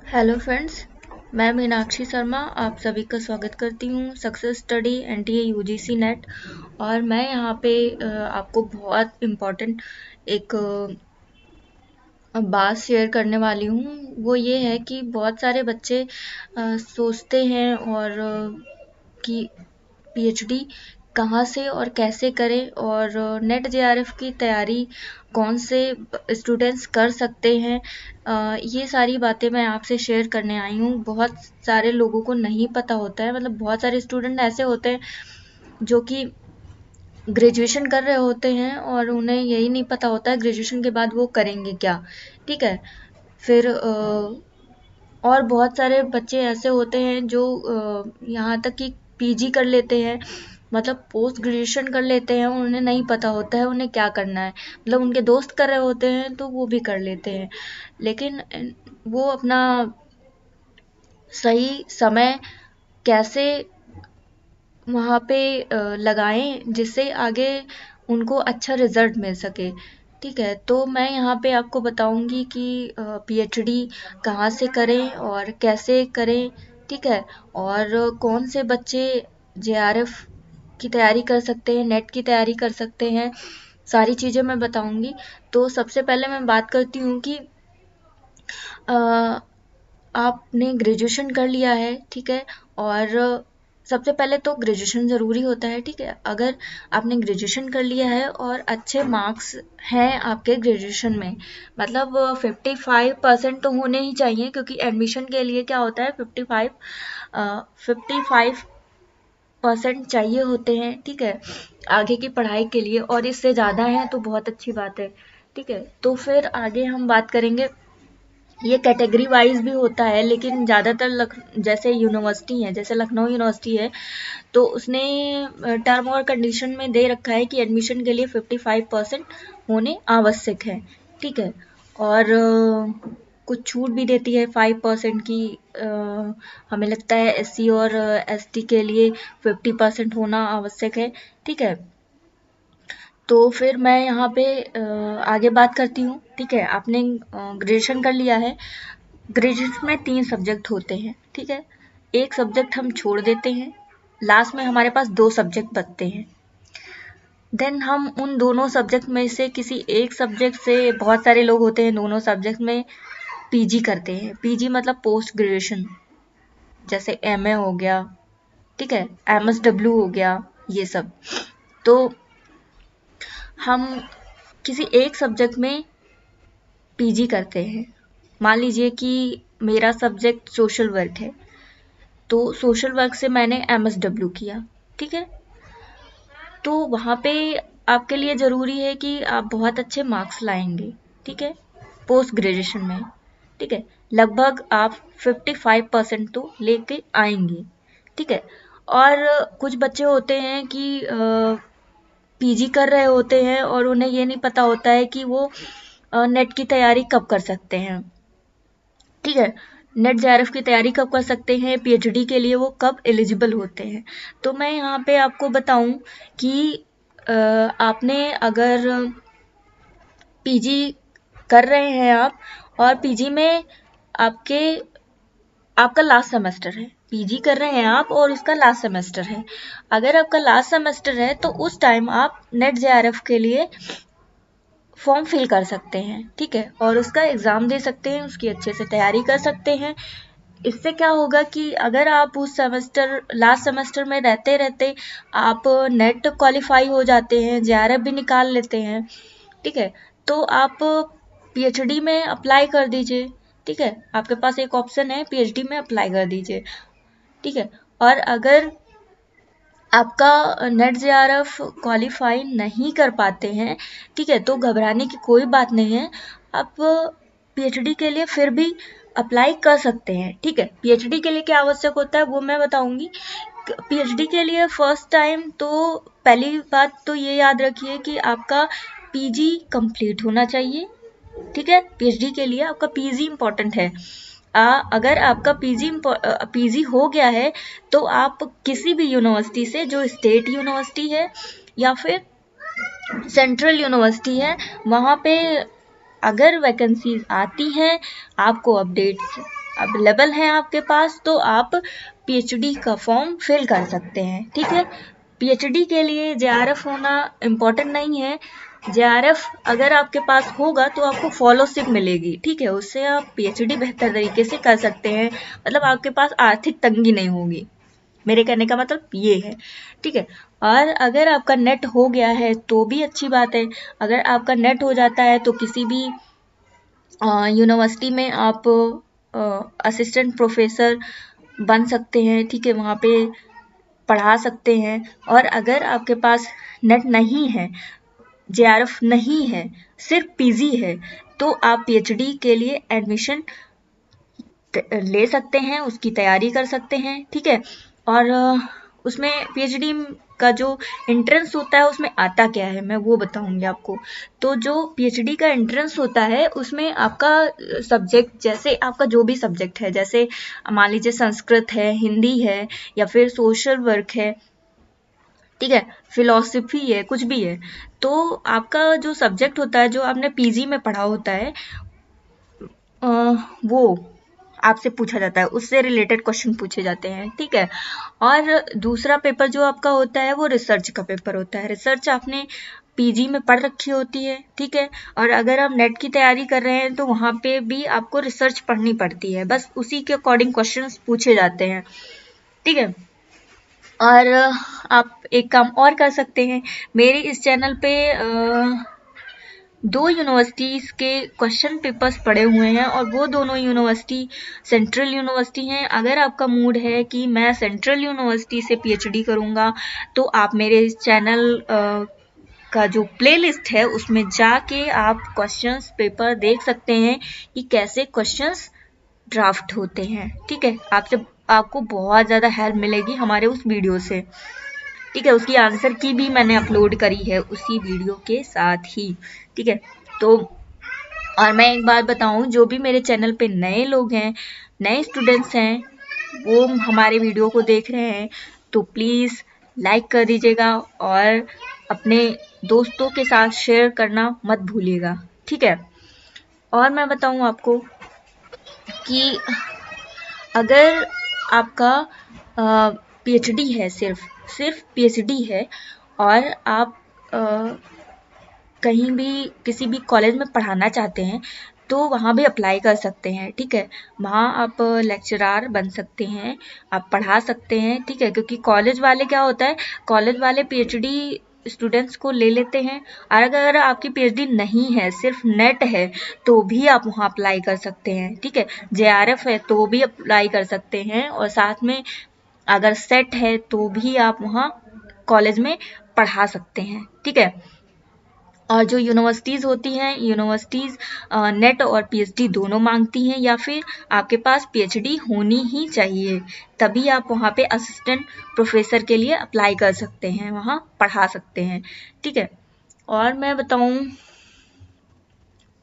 Hello friends, मैं मीनाक्षी शर्मा आप सभी का स्वागत करती हूँ success study NTA UGC net. और मैं यहाँ पे आपको बहुत इम्पोर्टेंट एक बात शेयर करने वाली हूँ। वो ये है कि बहुत सारे बच्चे सोचते हैं कि पीएचडी कहाँ से और कैसे करें और नेट जेआरएफ की तैयारी कौन से स्टूडेंट्स कर सकते हैं। ये सारी बातें मैं आपसे शेयर करने आई हूँ। बहुत सारे लोगों को नहीं पता होता है, मतलब बहुत सारे स्टूडेंट ऐसे होते हैं जो कि ग्रेजुएशन कर रहे होते हैं और उन्हें यही नहीं पता होता है ग्रेजुएशन के बाद वो करेंगे क्या। ठीक है। फिर और बहुत सारे बच्चे ऐसे होते हैं जो यहाँ तक कि पीजी कर लेते हैं, मतलब पोस्ट ग्रेजुएशन कर लेते हैं, उन्हें नहीं पता होता है उन्हें क्या करना है। मतलब उनके दोस्त कर रहे होते हैं तो वो भी कर लेते हैं, लेकिन वो अपना सही समय कैसे वहाँ पे लगाएं जिससे आगे उनको अच्छा रिजल्ट मिल सके। ठीक है, तो मैं यहाँ पे आपको बताऊंगी कि पीएचडी कहाँ से करें और कैसे करें। ठीक है, और कौन से बच्चे जेआरएफ की तैयारी कर सकते हैं, नेट की तैयारी कर सकते हैं, सारी चीज़ें मैं बताऊंगी। तो सबसे पहले मैं बात करती हूँ कि अ, आपने ग्रेजुएशन कर लिया है, ठीक है। और सबसे पहले तो ग्रेजुएशन ज़रूरी होता है, ठीक है। अगर आपने ग्रेजुएशन कर लिया है और अच्छे मार्क्स हैं आपके ग्रेजुएशन में, मतलब 55% तो होने ही चाहिए, क्योंकि एडमिशन के लिए क्या होता है 55% चाहिए होते हैं, ठीक है, आगे की पढ़ाई के लिए। और इससे ज़्यादा है तो बहुत अच्छी बात है, ठीक है। तो फिर आगे हम बात करेंगे। ये कैटेगरी वाइज भी होता है, लेकिन ज़्यादातर जैसे यूनिवर्सिटी है, जैसे लखनऊ यूनिवर्सिटी है, तो उसने टर्म और कंडीशन में दे रखा है कि एडमिशन के लिए 55% होने आवश्यक है, ठीक है। और कुछ छूट भी देती है 5% की। हमें लगता है एससी और एसटी के लिए 50% होना आवश्यक है, ठीक है। तो फिर मैं यहाँ पे आगे बात करती हूँ, ठीक है। आपने ग्रेजुएशन कर लिया है। ग्रेजुएशन में 3 सब्जेक्ट होते हैं, ठीक है। एक सब्जेक्ट हम छोड़ देते हैं, लास्ट में हमारे पास 2 सब्जेक्ट बचते हैं। देन हम उन दोनों सब्जेक्ट में से किसी एक सब्जेक्ट से, बहुत सारे लोग होते हैं दोनों सब्जेक्ट में पीजी करते हैं। पीजी मतलब पोस्ट ग्रेजुएशन, जैसे एमए हो गया, ठीक है, एमएसडब्ल्यू हो गया, ये सब। तो हम किसी एक सब्जेक्ट में पीजी करते हैं। मान लीजिए कि मेरा सब्जेक्ट सोशल वर्क है, तो सोशल वर्क से मैंने एमएसडब्ल्यू किया, ठीक है। तो वहाँ पे आपके लिए ज़रूरी है कि आप बहुत अच्छे मार्क्स लाएंगे, ठीक है, पोस्ट ग्रेजुएशन में, ठीक है। लगभग आप 55% तो लेके आएंगे, ठीक है। और कुछ बच्चे होते हैं कि पीजी कर रहे होते हैं और उन्हें ये नहीं पता होता है कि वो नेट की तैयारी कब कर सकते हैं, ठीक है। नेट जेआरएफ की तैयारी कब कर सकते हैं, पीएचडी के लिए वो कब एलिजिबल होते हैं। तो मैं यहाँ पे आपको बताऊं कि आपने अगर पीजी कर रहे हैं आप, और पीजी में आपके आपका लास्ट सेमेस्टर है, पीजी कर रहे हैं आप और उसका लास्ट सेमेस्टर है। अगर आपका लास्ट सेमेस्टर है तो उस टाइम आप नेट जेआरएफ के लिए फॉर्म फिल कर सकते हैं, ठीक है, और उसका एग्ज़ाम दे सकते हैं, उसकी अच्छे से तैयारी कर सकते हैं। इससे क्या होगा कि अगर आप उस सेमेस्टर, लास्ट सेमेस्टर में रहते रहते आप नेट क्वालिफाई हो जाते हैं, जेआरएफ भी निकाल लेते हैं, ठीक है, तो आप पीएचडी में अप्लाई कर दीजिए, ठीक है। आपके पास एक ऑप्शन है, पीएचडी में अप्लाई कर दीजिए, ठीक है। और अगर आपका नेट जेआरएफ क्वालिफाई नहीं कर पाते हैं, ठीक है, तो घबराने की कोई बात नहीं है। आप पीएचडी के लिए फिर भी अप्लाई कर सकते हैं, ठीक है। पीएचडी के लिए क्या आवश्यक होता है वो मैं बताऊंगी। पीएचडी के लिए फर्स्ट टाइम तो पहली बात तो ये याद रखिए कि आपका पीजी कंप्लीट होना चाहिए, ठीक है। पीएचडी के लिए आपका पीजी इम्पोर्टेंट है। अगर आपका पीजी हो गया है तो आप किसी भी यूनिवर्सिटी से, जो स्टेट यूनिवर्सिटी है या फिर सेंट्रल यूनिवर्सिटी है, वहाँ पे अगर वैकेंसीज आती हैं, आपको अपडेट्स अवेलेबल है आपके पास तो आप पीएचडी का फॉर्म फिल कर सकते हैं। ठीक है, पीएचडी के लिए जेआरएफ होना इम्पोर्टेंट नहीं है। जेआरएफ अगर आपके पास होगा तो आपको फॉलोशिप मिलेगी। ठीक है, उससे आप पीएचडी बेहतर तरीके से कर सकते हैं, मतलब आपके पास आर्थिक तंगी नहीं होगी। मेरे कहने का मतलब ये है। ठीक है, और अगर आपका नेट हो गया है तो भी अच्छी बात है। अगर आपका नेट हो जाता है तो किसी भी यूनिवर्सिटी में आप असिस्टेंट प्रोफेसर बन सकते हैं। ठीक है, वहाँ पे पढ़ा सकते हैं। और अगर आपके पास नेट नहीं है, जेआरएफ नहीं है, सिर्फ पीजी है, तो आप पीएचडी के लिए एडमिशन ले सकते हैं, उसकी तैयारी कर सकते हैं। ठीक है, और उसमें पीएचडी का जो एंट्रेंस होता है उसमें आता क्या है मैं वो बताऊंगी आपको। तो जो पीएचडी का एंट्रेंस होता है उसमें आपका सब्जेक्ट, जैसे आपका जो भी सब्जेक्ट है, जैसे मान लीजिए संस्कृत है, हिंदी है, या फिर सोशल वर्क है, ठीक है, फिलॉसफी है, कुछ भी है, तो आपका जो सब्जेक्ट होता है जो आपने पीजी में पढ़ा होता है वो आपसे पूछा जाता है, उससे रिलेटेड क्वेश्चन पूछे जाते हैं। ठीक है, और दूसरा पेपर जो आपका होता है वो रिसर्च का पेपर होता है। रिसर्च आपने पीजी में पढ़ रखी होती है। ठीक है, और अगर आप नेट की तैयारी कर रहे हैं तो वहाँ पे भी आपको रिसर्च पढ़नी पड़ती है, बस उसी के अकॉर्डिंग क्वेश्चंस पूछे जाते हैं। ठीक है, और आप एक काम और कर सकते हैं, मेरे इस चैनल पे 2 यूनिवर्सिटीज़ के क्वेश्चन पेपर्स पड़े हुए हैं और वो दोनों यूनिवर्सिटी सेंट्रल यूनिवर्सिटी हैं। अगर आपका मूड है कि मैं सेंट्रल यूनिवर्सिटी से पीएचडी करूँगा तो आप मेरे इस चैनल का जो प्लेलिस्ट है उसमें जाके आप क्वेश्चंस पेपर देख सकते हैं कि कैसे क्वेश्चंस ड्राफ्ट होते हैं। ठीक है, आपको बहुत ज़्यादा हेल्प मिलेगी हमारे उस वीडियो से। ठीक है, उसकी आंसर की भी मैंने अपलोड करी है उसी वीडियो के साथ ही। ठीक है, तो और मैं एक बात बताऊं, जो भी मेरे चैनल पे नए लोग हैं, नए स्टूडेंट्स हैं, वो हमारे वीडियो को देख रहे हैं तो प्लीज़ लाइक कर दीजिएगा और अपने दोस्तों के साथ शेयर करना मत भूलिएगा। ठीक है, और मैं बताऊं आपको कि अगर आपका पीएचडी है, सिर्फ पीएचडी है और आप कहीं भी किसी भी कॉलेज में पढ़ाना चाहते हैं तो वहाँ भी अप्लाई कर सकते हैं। ठीक है, वहाँ आप लेक्चरार बन सकते हैं, आप पढ़ा सकते हैं। ठीक है, क्योंकि कॉलेज वाले क्या होता है, कॉलेज वाले पीएचडी स्टूडेंट्स को ले लेते हैं, और अगर आपकी पीएचडी नहीं है, सिर्फ नेट है, तो भी आप वहाँ अप्लाई कर सकते हैं। ठीक है, जेआरएफ है तो भी अप्लाई कर सकते हैं, और साथ में अगर सेट है तो भी आप वहाँ कॉलेज में पढ़ा सकते हैं। ठीक है, और जो यूनिवर्सिटीज़ होती हैं, यूनिवर्सिटीज़ नेट और पीएचडी दोनों मांगती हैं, या फिर आपके पास पीएचडी होनी ही चाहिए, तभी आप वहाँ पे असिस्टेंट प्रोफेसर के लिए अप्लाई कर सकते हैं, वहाँ पढ़ा सकते हैं। ठीक है, और मैं बताऊँ,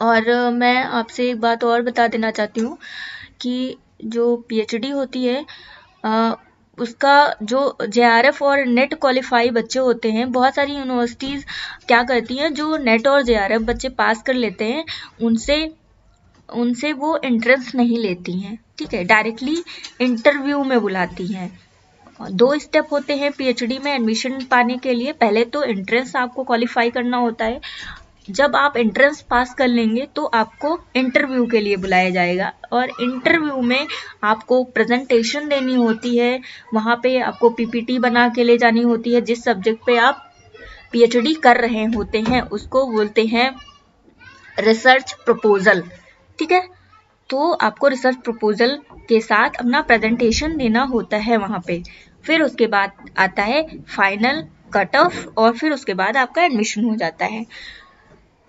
और मैं आपसे एक बात और बता देना चाहती हूँ कि जो पीएचडी होती है उसका जो जेआरएफ और नेट क्वालिफाई बच्चे होते हैं, बहुत सारी यूनिवर्सिटीज़ क्या करती हैं, जो नेट और जेआरएफ बच्चे पास कर लेते हैं उनसे वो एंट्रेंस नहीं लेती हैं। ठीक है, डायरेक्टली इंटरव्यू में बुलाती हैं। 2 स्टेप होते हैं पीएचडी में एडमिशन पाने के लिए। पहले तो एंट्रेंस आपको क्वालिफाई करना होता है, जब आप एंट्रेंस पास कर लेंगे तो आपको इंटरव्यू के लिए बुलाया जाएगा, और इंटरव्यू में आपको प्रेजेंटेशन देनी होती है। वहाँ पे आपको पीपीटी बना के ले जानी होती है। जिस सब्जेक्ट पे आप पीएचडी कर रहे होते हैं उसको बोलते हैं रिसर्च प्रपोजल। ठीक है, तो आपको रिसर्च प्रपोजल के साथ अपना प्रेजेंटेशन देना होता है वहाँ पे। फिर उसके बाद आता है फाइनल कट ऑफ, और फिर उसके बाद आपका एडमिशन हो जाता है।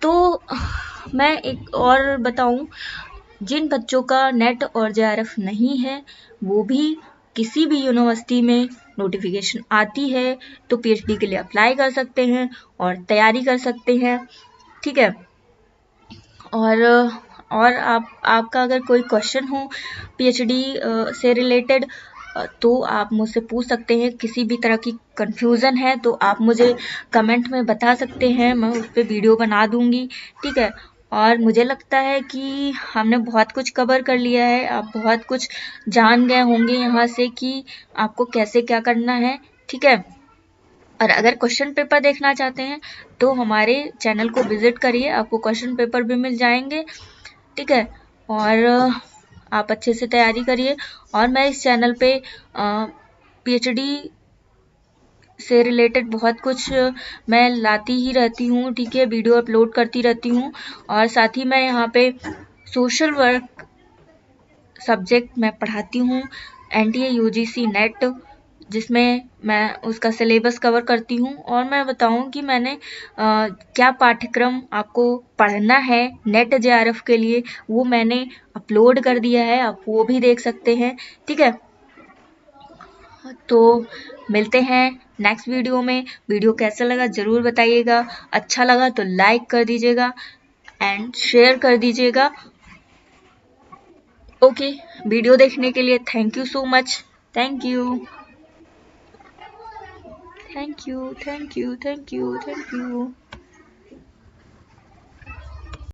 तो मैं एक और बताऊं, जिन बच्चों का नेट और जेआरएफ नहीं है वो भी किसी भी यूनिवर्सिटी में नोटिफिकेशन आती है तो पीएचडी के लिए अप्लाई कर सकते हैं और तैयारी कर सकते हैं। ठीक है, और आपका अगर कोई क्वेश्चन हो पीएचडी से रिलेटेड तो आप मुझसे पूछ सकते हैं। किसी भी तरह की कन्फ्यूज़न है तो आप मुझे कमेंट में बता सकते हैं, मैं उस पर वीडियो बना दूंगी। ठीक है, और मुझे लगता है कि हमने बहुत कुछ कवर कर लिया है। आप बहुत कुछ जान गए होंगे यहाँ से कि आपको कैसे क्या करना है, ठीक है। और अगर क्वेश्चन पेपर देखना चाहते हैं तो हमारे चैनल को विजिट करिए, आपको क्वेश्चन पेपर भी मिल जाएंगे, ठीक है। और आप अच्छे से तैयारी करिए। और मैं इस चैनल पे पीएचडी से रिलेटेड बहुत कुछ मैं लाती ही रहती हूँ, ठीक है, वीडियो अपलोड करती रहती हूँ। और साथ ही मैं यहाँ पे सोशल वर्क सब्जेक्ट मैं पढ़ाती हूँ, एनटीए यूजीसी नेट, जिसमें मैं उसका सिलेबस कवर करती हूँ। और मैं बताऊँ कि मैंने क्या पाठ्यक्रम आपको पढ़ना है नेट जेआरएफ के लिए, वो मैंने अपलोड कर दिया है, आप वो भी देख सकते हैं, ठीक है। तो मिलते हैं नेक्स्ट वीडियो में। वीडियो कैसा लगा ज़रूर बताइएगा, अच्छा लगा तो लाइक कर दीजिएगा एंड शेयर कर दीजिएगा। ओके, वीडियो देखने के लिए thank you so much. Thank you, thank you, thank you, thank you, thank you.